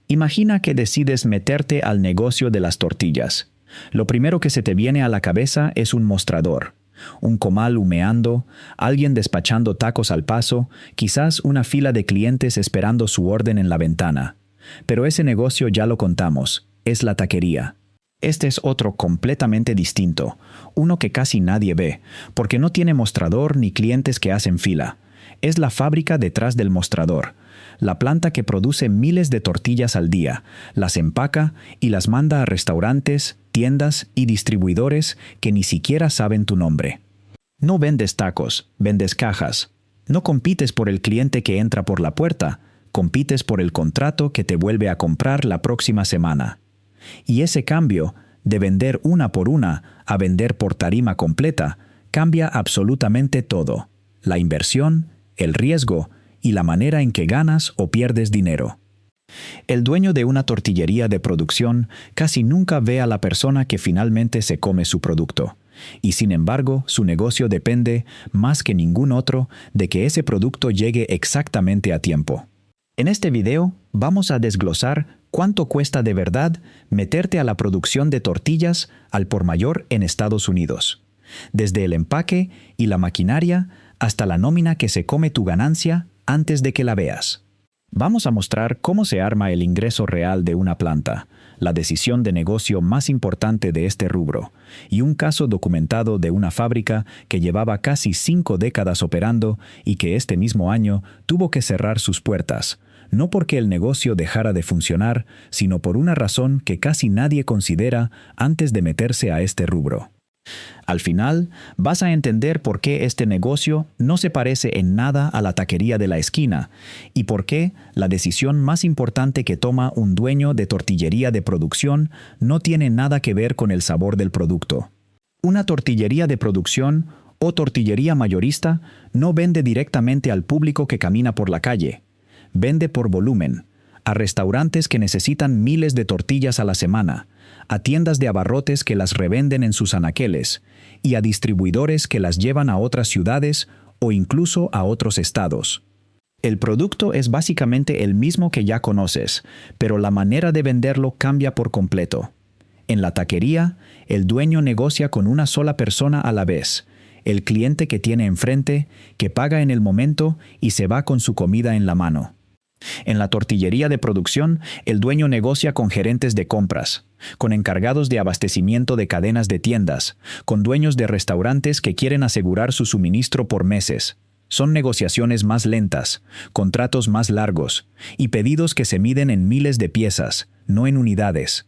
Imagina que decides meterte al negocio de las tortillas. Lo primero que se te viene a la cabeza es un mostrador. Un comal humeando, alguien despachando tacos al paso, quizás una fila de clientes esperando su orden en la ventana. Pero ese negocio ya lo contamos, es la taquería. Este es otro completamente distinto, uno que casi nadie ve, porque no tiene mostrador ni clientes que hacen fila. Es la fábrica detrás del mostrador, la planta que produce miles de tortillas al día, las empaca y las manda a restaurantes, tiendas y distribuidores que ni siquiera saben tu nombre. No vendes tacos, vendes cajas. No compites por el cliente que entra por la puerta, compites por el contrato que te vuelve a comprar la próxima semana. Y ese cambio, de vender una por una a vender por tarima completa, cambia absolutamente todo: la inversión, el riesgo y la manera en que ganas o pierdes dinero. El dueño de una tortillería de producción casi nunca ve a la persona que finalmente se come su producto, y sin embargo su negocio depende, más que ningún otro, de que ese producto llegue exactamente a tiempo. En este video vamos a desglosar cuánto cuesta de verdad meterte a la producción de tortillas al por mayor en Estados Unidos, desde el empaque y la maquinaria hasta la nómina que se come tu ganancia antes de que la veas. Vamos a mostrar cómo se arma el ingreso real de una planta, la decisión de negocio más importante de este rubro, y un caso documentado de una fábrica que llevaba casi 5 décadas operando y que este mismo año tuvo que cerrar sus puertas, no porque el negocio dejara de funcionar, sino por una razón que casi nadie considera antes de meterse a este rubro. Al final, vas a entender por qué este negocio no se parece en nada a la taquería de la esquina y por qué la decisión más importante que toma un dueño de tortillería de producción no tiene nada que ver con el sabor del producto. Una tortillería de producción o tortillería mayorista no vende directamente al público que camina por la calle. Vende por volumen, a restaurantes que necesitan miles de tortillas a la semana, a tiendas de abarrotes que las revenden en sus anaqueles y a distribuidores que las llevan a otras ciudades o incluso a otros estados. El producto es básicamente el mismo que ya conoces, pero la manera de venderlo cambia por completo. En la taquería, el dueño negocia con una sola persona a la vez, el cliente que tiene enfrente, que paga en el momento y se va con su comida en la mano. En la tortillería de producción, el dueño negocia con gerentes de compras, con encargados de abastecimiento de cadenas de tiendas, con dueños de restaurantes que quieren asegurar su suministro por meses. Son negociaciones más lentas, contratos más largos y pedidos que se miden en miles de piezas, no en unidades.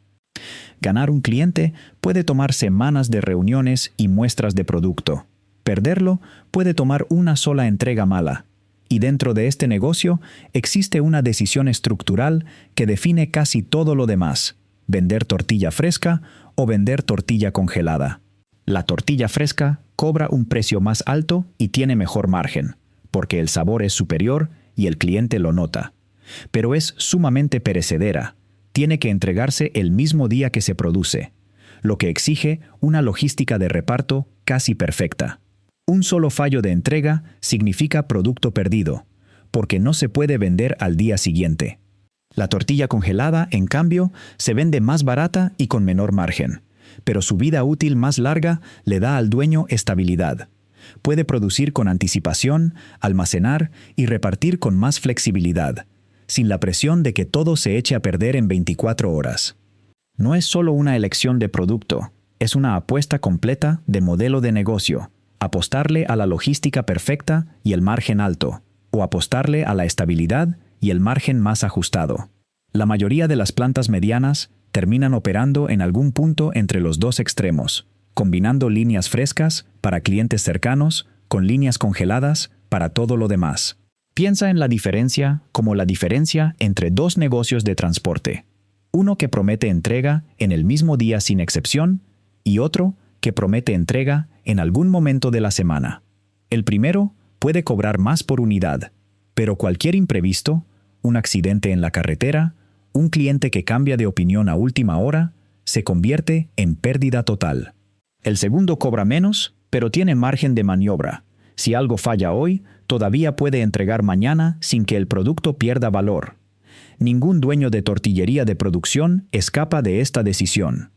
Ganar un cliente puede tomar semanas de reuniones y muestras de producto. Perderlo puede tomar una sola entrega mala. Y dentro de este negocio existe una decisión estructural que define casi todo lo demás: vender tortilla fresca o vender tortilla congelada. La tortilla fresca cobra un precio más alto y tiene mejor margen, porque el sabor es superior y el cliente lo nota. Pero es sumamente perecedera. Tiene que entregarse el mismo día que se produce, lo que exige una logística de reparto casi perfecta. Un solo fallo de entrega significa producto perdido, porque no se puede vender al día siguiente. La tortilla congelada, en cambio, se vende más barata y con menor margen, pero su vida útil más larga le da al dueño estabilidad. Puede producir con anticipación, almacenar y repartir con más flexibilidad, sin la presión de que todo se eche a perder en 24 horas. No es solo una elección de producto, es una apuesta completa de modelo de negocio. Apostarle a la logística perfecta y el margen alto, o apostarle a la estabilidad y el margen más ajustado. La mayoría de las plantas medianas terminan operando en algún punto entre los dos extremos, combinando líneas frescas para clientes cercanos con líneas congeladas para todo lo demás. Piensa en la diferencia como la diferencia entre dos negocios de transporte. Uno que promete entrega en el mismo día sin excepción y otro que promete entrega en algún momento de la semana. El primero puede cobrar más por unidad, pero cualquier imprevisto, un accidente en la carretera, un cliente que cambia de opinión a última hora, se convierte en pérdida total. El segundo cobra menos, pero tiene margen de maniobra. Si algo falla hoy, todavía puede entregar mañana sin que el producto pierda valor. Ningún dueño de tortillería de producción escapa de esta decisión.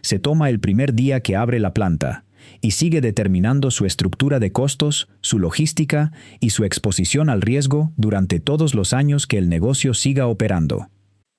Se toma el primer día que abre la planta y sigue determinando su estructura de costos, su logística y su exposición al riesgo durante todos los años que el negocio siga operando.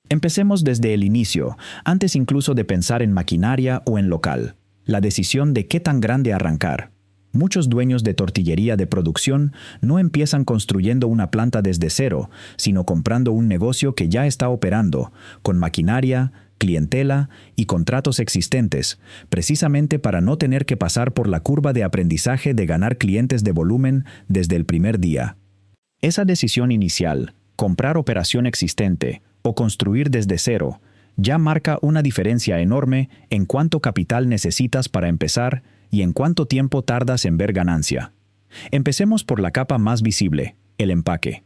Empecemos desde el inicio, antes incluso de pensar en maquinaria o en local. La decisión de qué tan grande arrancar. Muchos dueños de tortillería de producción no empiezan construyendo una planta desde cero, sino comprando un negocio que ya está operando, con maquinaria, clientela y contratos existentes, precisamente para no tener que pasar por la curva de aprendizaje de ganar clientes de volumen desde el primer día. Esa decisión inicial, comprar operación existente o construir desde cero, ya marca una diferencia enorme en cuánto capital necesitas para empezar y en cuánto tiempo tardas en ver ganancia. Empecemos por la capa más visible, el empaque.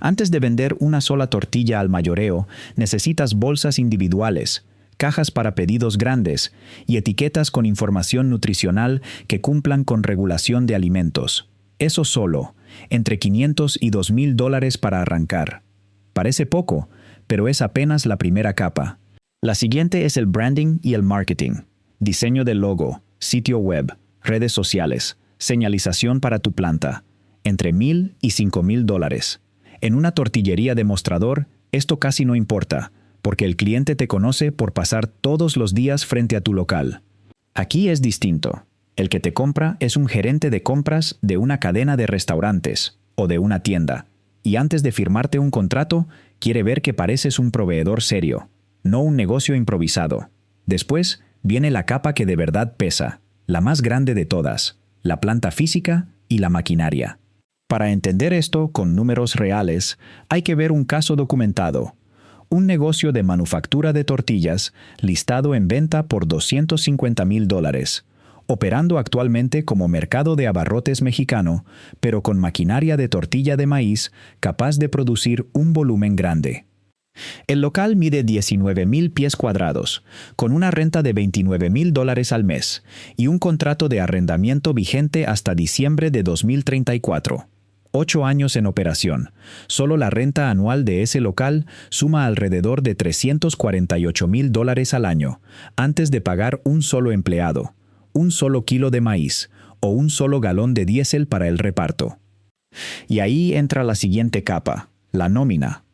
Antes de vender una sola tortilla al mayoreo, necesitas bolsas individuales, cajas para pedidos grandes y etiquetas con información nutricional que cumplan con regulación de alimentos. Eso solo, entre $500 y $2,000 para arrancar. Parece poco, pero es apenas la primera capa. La siguiente es el branding y el marketing. Diseño del logo, sitio web, redes sociales, señalización para tu planta. Entre $1,000 y $5,000. En una tortillería de mostrador, esto casi no importa, porque el cliente te conoce por pasar todos los días frente a tu local. Aquí es distinto. El que te compra es un gerente de compras de una cadena de restaurantes o de una tienda, y antes de firmarte un contrato, quiere ver que pareces un proveedor serio, no un negocio improvisado. Después viene la capa que de verdad pesa, la más grande de todas, la planta física y la maquinaria. Para entender esto con números reales, hay que ver un caso documentado. Un negocio de manufactura de tortillas listado en venta por $250,000, operando actualmente como mercado de abarrotes mexicano, pero con maquinaria de tortilla de maíz capaz de producir un volumen grande. El local mide 19,000 pies cuadrados, con una renta de $29,000 al mes y un contrato de arrendamiento vigente hasta diciembre de 2034. 8 años en operación. Solo la renta anual de ese local suma alrededor de $348,000 al año, antes de pagar un solo empleado, un solo kilo de maíz o un solo galón de diésel para el reparto. Y ahí entra la siguiente capa, la nómina.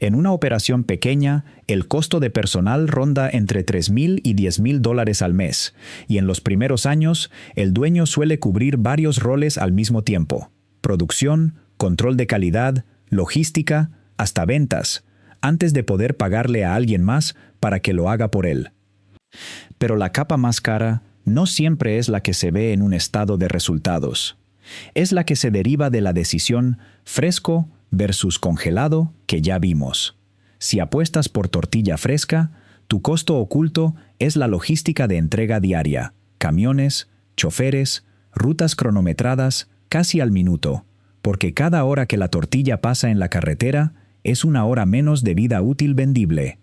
En una operación pequeña, el costo de personal ronda entre $3,000 y $10,000 al mes, y en los primeros años, el dueño suele cubrir varios roles al mismo tiempo: producción, control de calidad, logística, hasta ventas, antes de poder pagarle a alguien más para que lo haga por él. Pero la capa más cara no siempre es la que se ve en un estado de resultados. Es la que se deriva de la decisión fresco versus congelado que ya vimos. Si apuestas por tortilla fresca, tu costo oculto es la logística de entrega diaria, camiones, choferes, rutas cronometradas casi al minuto, porque cada hora que la tortilla pasa en la carretera es una hora menos de vida útil vendible.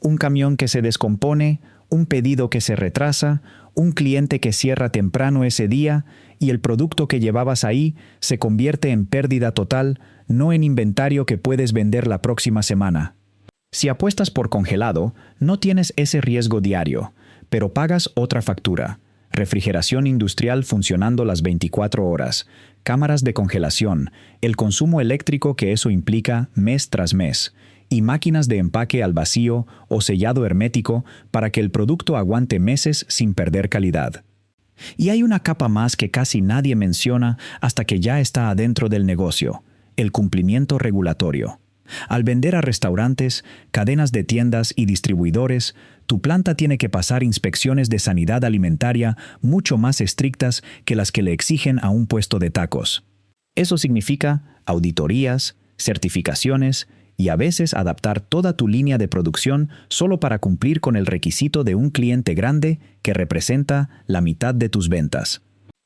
Un camión que se descompone, un pedido que se retrasa, un cliente que cierra temprano ese día y el producto que llevabas ahí se convierte en pérdida total, no en inventario que puedes vender la próxima semana. Si apuestas por congelado, no tienes ese riesgo diario, pero pagas otra factura. Refrigeración industrial funcionando las 24 horas, cámaras de congelación, el consumo eléctrico que eso implica mes tras mes, y máquinas de empaque al vacío o sellado hermético para que el producto aguante meses sin perder calidad. Y hay una capa más que casi nadie menciona hasta que ya está adentro del negocio: el cumplimiento regulatorio. Al vender a restaurantes, cadenas de tiendas y distribuidores, tu planta tiene que pasar inspecciones de sanidad alimentaria mucho más estrictas que las que le exigen a un puesto de tacos. Eso significa auditorías, certificaciones y a veces adaptar toda tu línea de producción solo para cumplir con el requisito de un cliente grande que representa la mitad de tus ventas.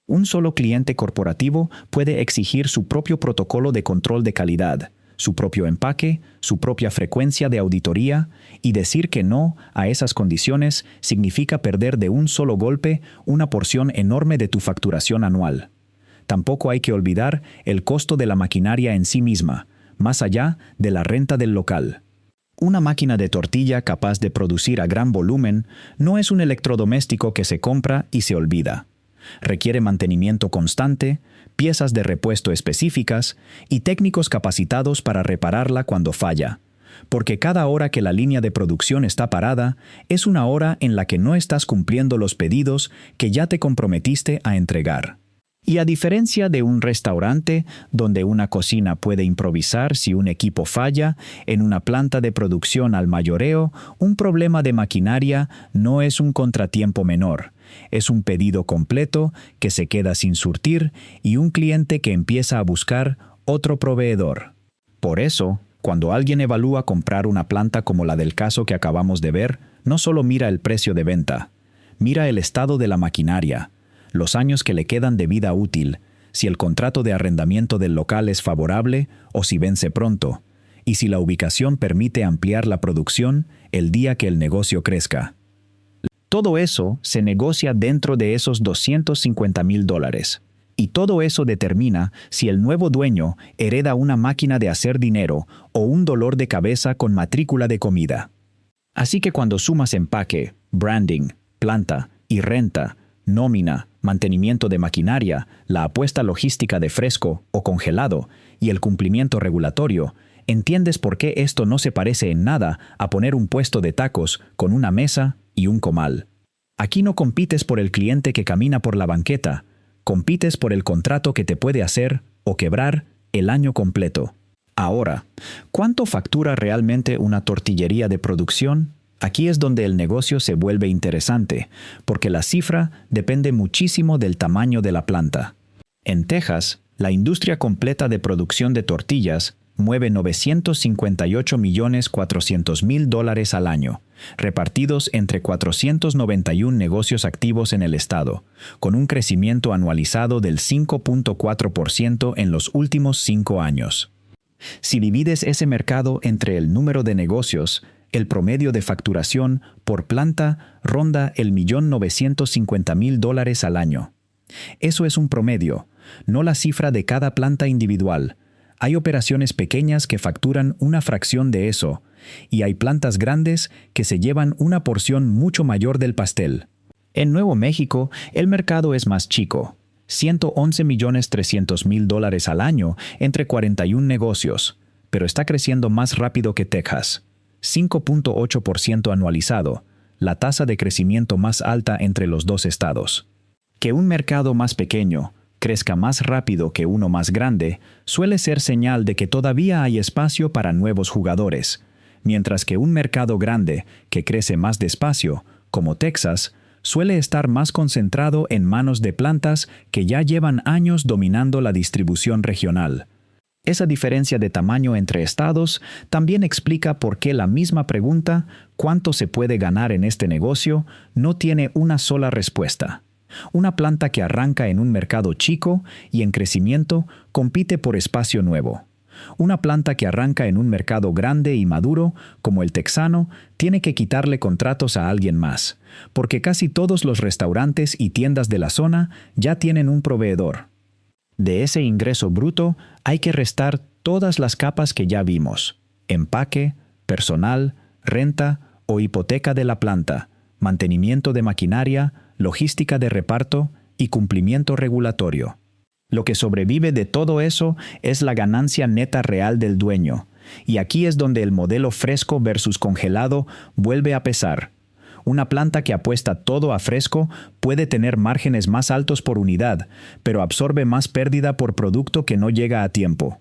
Un solo cliente corporativo puede exigir su propio protocolo de control de calidad, su propio empaque, su propia frecuencia de auditoría, y decir que no a esas condiciones significa perder de un solo golpe una porción enorme de tu facturación anual. Tampoco hay que olvidar el costo de la maquinaria en sí misma, más allá de la renta del local. Una máquina de tortilla capaz de producir a gran volumen no es un electrodoméstico que se compra y se olvida. Requiere mantenimiento constante, piezas de repuesto específicas y técnicos capacitados para repararla cuando falla, porque cada hora que la línea de producción está parada es una hora en la que no estás cumpliendo los pedidos que ya te comprometiste a entregar. Y a diferencia de un restaurante donde una cocina puede improvisar si un equipo falla, en una planta de producción al mayoreo, un problema de maquinaria no es un contratiempo menor. Es un pedido completo que se queda sin surtir y un cliente que empieza a buscar otro proveedor. Por eso, cuando alguien evalúa comprar una planta como la del caso que acabamos de ver, no solo mira el precio de venta, mira el estado de la maquinaria, los años que le quedan de vida útil, si el contrato de arrendamiento del local es favorable o si vence pronto, y si la ubicación permite ampliar la producción el día que el negocio crezca. Todo eso se negocia dentro de esos $250,000. Y todo eso determina si el nuevo dueño hereda una máquina de hacer dinero o un dolor de cabeza con matrícula de comida. Así que cuando sumas empaque, branding, planta y renta, nómina, mantenimiento de maquinaria, la apuesta logística de fresco o congelado y el cumplimiento regulatorio, entiendes por qué esto no se parece en nada a poner un puesto de tacos con una mesa y un comal. Aquí no compites por el cliente que camina por la banqueta, compites por el contrato que te puede hacer o quebrar el año completo. Ahora, ¿cuánto factura realmente una tortillería de producción? Aquí es donde el negocio se vuelve interesante, porque la cifra depende muchísimo del tamaño de la planta. En Texas, la industria completa de producción de tortillas mueve $958,400,000 al año, repartidos entre 491 negocios activos en el estado, con un crecimiento anualizado del 5.4% en los últimos 5 años. Si divides ese mercado entre el número de negocios, el promedio de facturación por planta ronda el $1.950.000 al año. Eso es un promedio, no la cifra de cada planta individual. Hay operaciones pequeñas que facturan una fracción de eso, y hay plantas grandes que se llevan una porción mucho mayor del pastel. En Nuevo México, el mercado es más chico, $111,300,000 al año entre 41 negocios, pero está creciendo más rápido que Texas, 5.8% anualizado, la tasa de crecimiento más alta entre los dos estados. Que un mercado más pequeño crezca más rápido que uno más grande suele ser señal de que todavía hay espacio para nuevos jugadores, mientras que un mercado grande que crece más despacio, como Texas, suele estar más concentrado en manos de plantas que ya llevan años dominando la distribución regional. Esa diferencia de tamaño entre estados también explica por qué la misma pregunta, ¿cuánto se puede ganar en este negocio?, no tiene una sola respuesta. Una planta que arranca en un mercado chico y en crecimiento compite por espacio nuevo. Una planta que arranca en un mercado grande y maduro, como el texano, tiene que quitarle contratos a alguien más, porque casi todos los restaurantes y tiendas de la zona ya tienen un proveedor. De ese ingreso bruto hay que restar todas las capas que ya vimos: empaque, personal, renta o hipoteca de la planta, mantenimiento de maquinaria, logística de reparto y cumplimiento regulatorio. Lo que sobrevive de todo eso es la ganancia neta real del dueño, y aquí es donde el modelo fresco versus congelado vuelve a pesar. Una planta que apuesta todo a fresco puede tener márgenes más altos por unidad, pero absorbe más pérdida por producto que no llega a tiempo.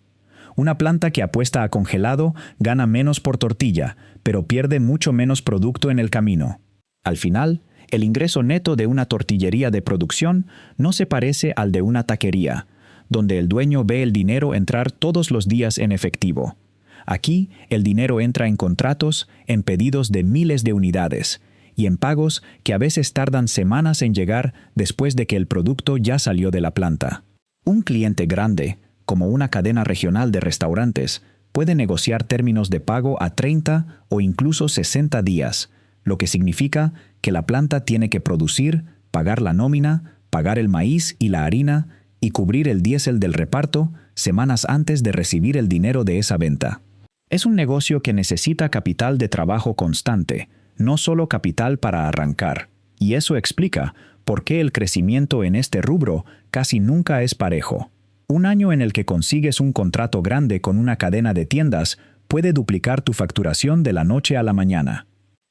Una planta que apuesta a congelado gana menos por tortilla, pero pierde mucho menos producto en el camino. Al final, el ingreso neto de una tortillería de producción no se parece al de una taquería, donde el dueño ve el dinero entrar todos los días en efectivo. Aquí, el dinero entra en contratos, en pedidos de miles de unidades, y en pagos que a veces tardan semanas en llegar después de que el producto ya salió de la planta. Un cliente grande, como una cadena regional de restaurantes, puede negociar términos de pago a 30 o incluso 60 días, lo que significa que la planta tiene que producir, pagar la nómina, pagar el maíz y la harina y cubrir el diésel del reparto semanas antes de recibir el dinero de esa venta. Es un negocio que necesita capital de trabajo constante, no solo capital para arrancar. Y eso explica por qué el crecimiento en este rubro casi nunca es parejo. Un año en el que consigues un contrato grande con una cadena de tiendas puede duplicar tu facturación de la noche a la mañana.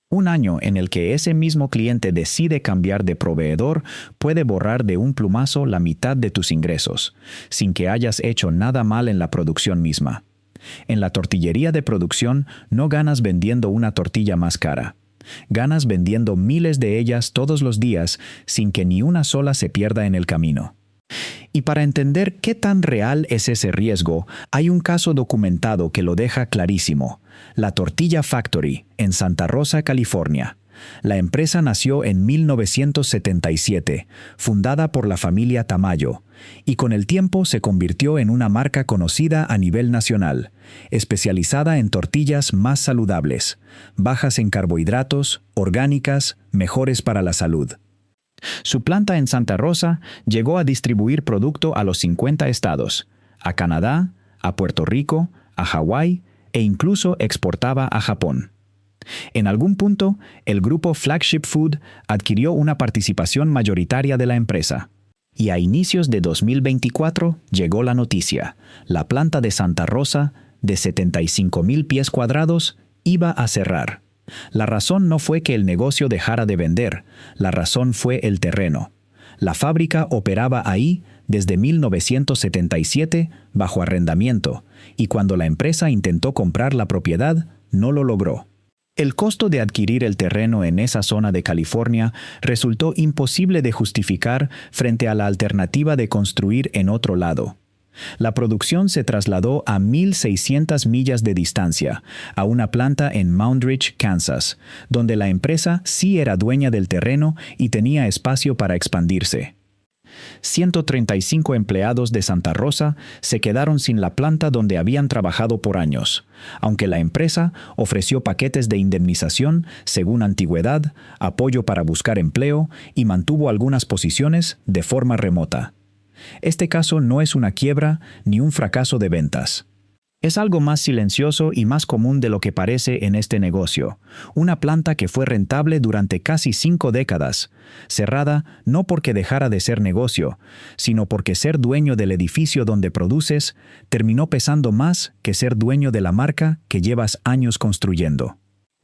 Un año en el que ese mismo cliente decide cambiar de proveedor puede borrar de un plumazo la mitad de tus ingresos, sin que hayas hecho nada mal en la producción misma. En la tortillería de producción no ganas vendiendo una tortilla más cara. Ganas vendiendo miles de ellas todos los días sin que ni una sola se pierda en el camino. Y para entender qué tan real es ese riesgo, hay un caso documentado que lo deja clarísimo: la Tortilla Factory, en Santa Rosa, California. La empresa nació en 1977, fundada por la familia Tamayo, y con el tiempo se convirtió en una marca conocida a nivel nacional, especializada en tortillas más saludables, bajas en carbohidratos, orgánicas, mejores para la salud. Su planta en Santa Rosa llegó a distribuir producto a los 50 estados, a Canadá, a Puerto Rico, a Hawái e incluso exportaba a Japón. En algún punto, el grupo Flagship Food adquirió una participación mayoritaria de la empresa. Y a inicios de 2024 llegó la noticia: la planta de Santa Rosa, de 75,000 pies cuadrados, iba a cerrar. La razón no fue que el negocio dejara de vender, la razón fue el terreno. La fábrica operaba ahí desde 1977 bajo arrendamiento, y cuando la empresa intentó comprar la propiedad, no lo logró. El costo de adquirir el terreno en esa zona de California resultó imposible de justificar frente a la alternativa de construir en otro lado. La producción se trasladó a 1,600 millas de distancia, a una planta en Moundridge, Kansas, donde la empresa sí era dueña del terreno y tenía espacio para expandirse. 135 empleados de Santa Rosa se quedaron sin la planta donde habían trabajado por años, aunque la empresa ofreció paquetes de indemnización según antigüedad, apoyo para buscar empleo y mantuvo algunas posiciones de forma remota. Este caso no es una quiebra ni un fracaso de ventas. Es algo más silencioso y más común de lo que parece en este negocio. Una planta que fue rentable durante casi 5 décadas, cerrada no porque dejara de ser negocio, sino porque ser dueño del edificio donde produces terminó pesando más que ser dueño de la marca que llevas años construyendo.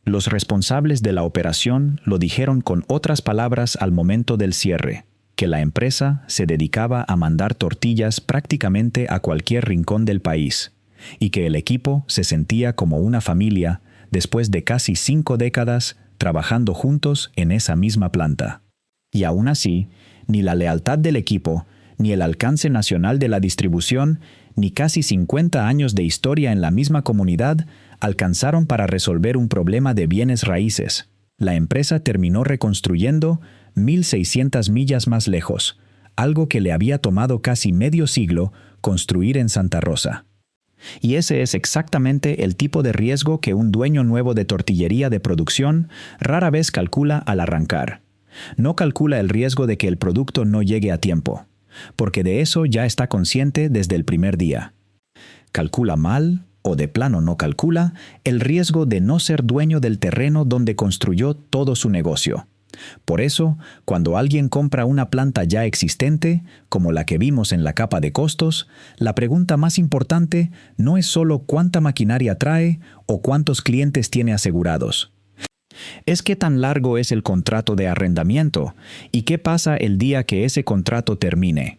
Los responsables de la operación lo dijeron con otras palabras al momento del cierre: que la empresa se dedicaba a mandar tortillas prácticamente a cualquier rincón del país, y que el equipo se sentía como una familia después de casi 5 décadas trabajando juntos en esa misma planta. Y aún así, ni la lealtad del equipo, ni el alcance nacional de la distribución, ni casi 50 años de historia en la misma comunidad alcanzaron para resolver un problema de bienes raíces. La empresa terminó reconstruyendo 1,600 millas más lejos, algo que le había tomado casi medio siglo construir en Santa Rosa. Y ese es exactamente el tipo de riesgo que un dueño nuevo de tortillería de producción rara vez calcula al arrancar. No calcula el riesgo de que el producto no llegue a tiempo, porque de eso ya está consciente desde el primer día. Calcula mal, o de plano no calcula, el riesgo de no ser dueño del terreno donde construyó todo su negocio. Por eso, cuando alguien compra una planta ya existente, como la que vimos en la capa de costos, la pregunta más importante no es solo cuánta maquinaria trae o cuántos clientes tiene asegurados. Es qué tan largo es el contrato de arrendamiento y qué pasa el día que ese contrato termine.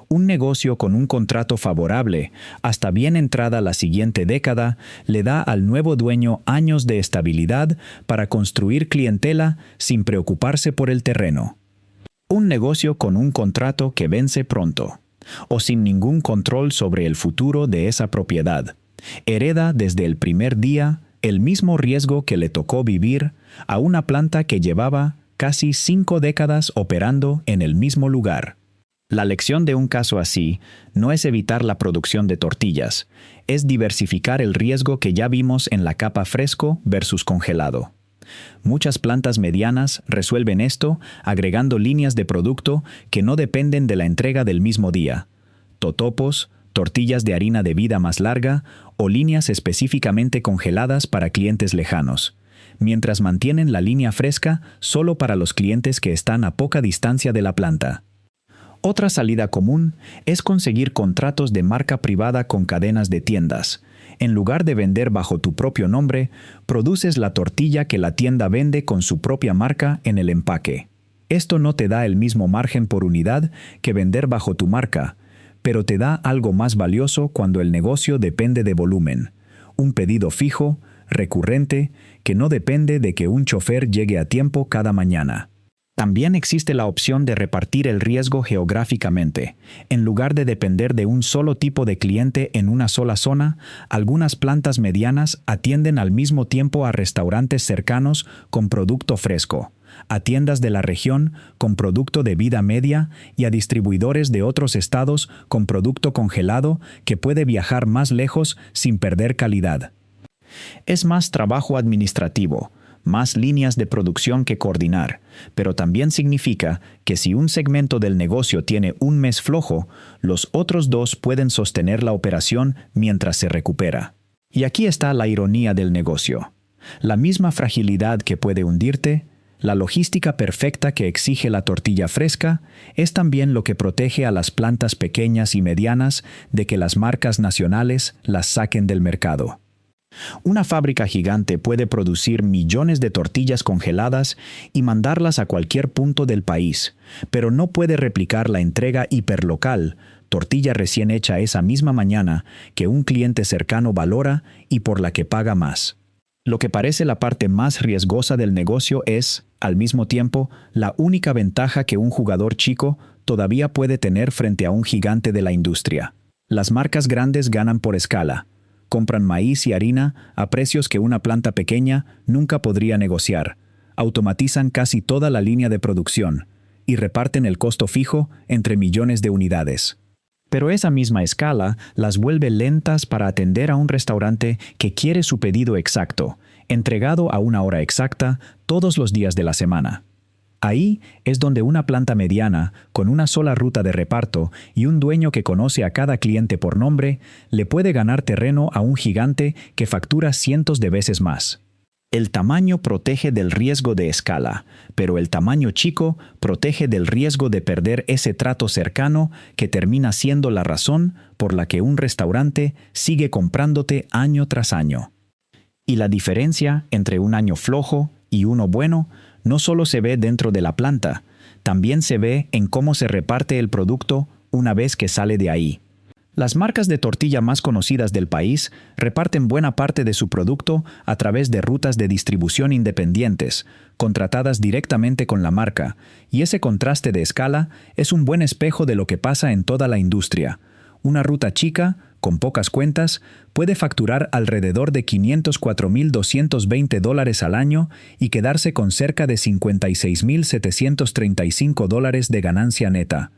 Un negocio con un contrato favorable, hasta bien entrada la siguiente década, le da al nuevo dueño años de estabilidad para construir clientela sin preocuparse por el terreno. Un negocio con un contrato que vence pronto, o sin ningún control sobre el futuro de esa propiedad, hereda desde el primer día el mismo riesgo que le tocó vivir a una planta que llevaba casi 5 décadas operando en el mismo lugar. La lección de un caso así no es evitar la producción de tortillas, es diversificar el riesgo que ya vimos en la capa fresco versus congelado. Muchas plantas medianas resuelven esto agregando líneas de producto que no dependen de la entrega del mismo día: totopos, tortillas de harina de vida más larga o líneas específicamente congeladas para clientes lejanos, mientras mantienen la línea fresca solo para los clientes que están a poca distancia de la planta. Otra salida común es conseguir contratos de marca privada con cadenas de tiendas. En lugar de vender bajo tu propio nombre, produces la tortilla que la tienda vende con su propia marca en el empaque. Esto no te da el mismo margen por unidad que vender bajo tu marca, pero te da algo más valioso cuando el negocio depende de volumen. Un pedido fijo, recurrente, que no depende de que un chofer llegue a tiempo cada mañana. También existe la opción de repartir el riesgo geográficamente. En lugar de depender de un solo tipo de cliente en una sola zona, algunas plantas medianas atienden al mismo tiempo a restaurantes cercanos con producto fresco, a tiendas de la región con producto de vida media y a distribuidores de otros estados con producto congelado que puede viajar más lejos sin perder calidad. Es más trabajo administrativo, más líneas de producción que coordinar, pero también significa que si un segmento del negocio tiene un mes flojo, los otros dos pueden sostener la operación mientras se recupera. Y aquí está la ironía del negocio. La misma fragilidad que puede hundirte, la logística perfecta que exige la tortilla fresca, es también lo que protege a las plantas pequeñas y medianas de que las marcas nacionales las saquen del mercado. Una fábrica gigante puede producir millones de tortillas congeladas y mandarlas a cualquier punto del país, pero no puede replicar la entrega hiperlocal, tortilla recién hecha esa misma mañana, que un cliente cercano valora y por la que paga más. Lo que parece la parte más riesgosa del negocio es, al mismo tiempo, la única ventaja que un jugador chico todavía puede tener frente a un gigante de la industria. Las marcas grandes ganan por escala. Compran maíz y harina a precios que una planta pequeña nunca podría negociar, automatizan casi toda la línea de producción y reparten el costo fijo entre millones de unidades. Pero esa misma escala las vuelve lentas para atender a un restaurante que quiere su pedido exacto, entregado a una hora exacta todos los días de la semana. Ahí es donde una planta mediana, con una sola ruta de reparto y un dueño que conoce a cada cliente por nombre, le puede ganar terreno a un gigante que factura cientos de veces más. El tamaño protege del riesgo de escala, pero el tamaño chico protege del riesgo de perder ese trato cercano que termina siendo la razón por la que un restaurante sigue comprándote año tras año. Y la diferencia entre un año flojo y uno bueno no solo se ve dentro de la planta, también se ve en cómo se reparte el producto una vez que sale de ahí. Las marcas de tortilla más conocidas del país reparten buena parte de su producto a través de rutas de distribución independientes, contratadas directamente con la marca, y ese contraste de escala es un buen espejo de lo que pasa en toda la industria. Una ruta chica, con pocas cuentas, puede facturar alrededor de $504.220 al año y quedarse con cerca de $56.735 de ganancia neta.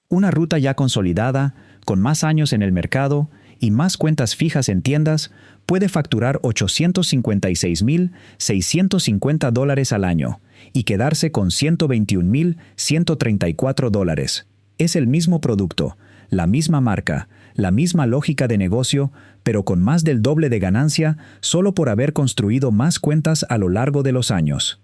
Una ruta ya consolidada, con más años en el mercado y más cuentas fijas en tiendas, puede facturar $856.650 al año y quedarse con $121.134. Es el mismo producto, la misma marca, la misma lógica de negocio, pero con más del doble de ganancia solo por haber construido más cuentas a lo largo de los años.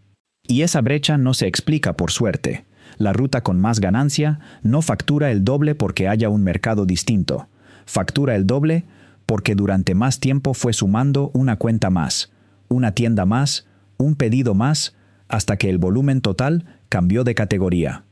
Y esa brecha no se explica por suerte. La ruta con más ganancia no factura el doble porque haya un mercado distinto. Factura el doble porque durante más tiempo fue sumando una cuenta más, una tienda más, un pedido más, hasta que el volumen total cambió de categoría.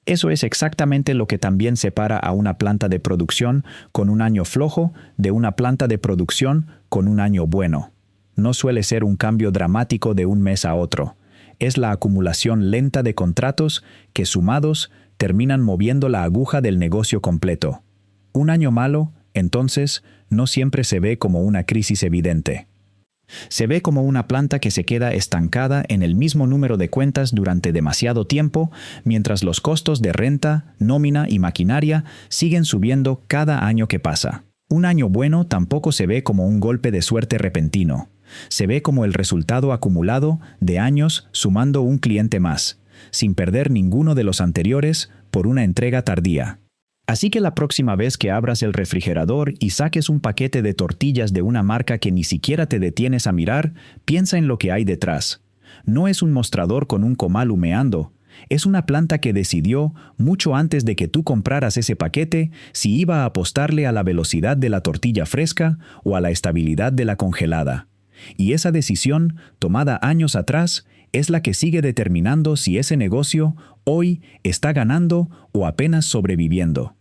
Eso es exactamente lo que también separa a una planta de producción con un año flojo de una planta de producción con un año bueno. No suele ser un cambio dramático de un mes a otro. Es la acumulación lenta de contratos que, sumados, terminan moviendo la aguja del negocio completo. Un año malo, entonces, no siempre se ve como una crisis evidente. Se ve como una planta que se queda estancada en el mismo número de cuentas durante demasiado tiempo, mientras los costos de renta, nómina y maquinaria siguen subiendo cada año que pasa. Un año bueno tampoco se ve como un golpe de suerte repentino. Se ve como el resultado acumulado de años sumando un cliente más, sin perder ninguno de los anteriores por una entrega tardía. Así que la próxima vez que abras el refrigerador y saques un paquete de tortillas de una marca que ni siquiera te detienes a mirar, piensa en lo que hay detrás. No es un mostrador con un comal humeando. Es una planta que decidió, mucho antes de que tú compraras ese paquete, si iba a apostarle a la velocidad de la tortilla fresca o a la estabilidad de la congelada. Y esa decisión, tomada años atrás, es la que sigue determinando si ese negocio, hoy, está ganando o apenas sobreviviendo.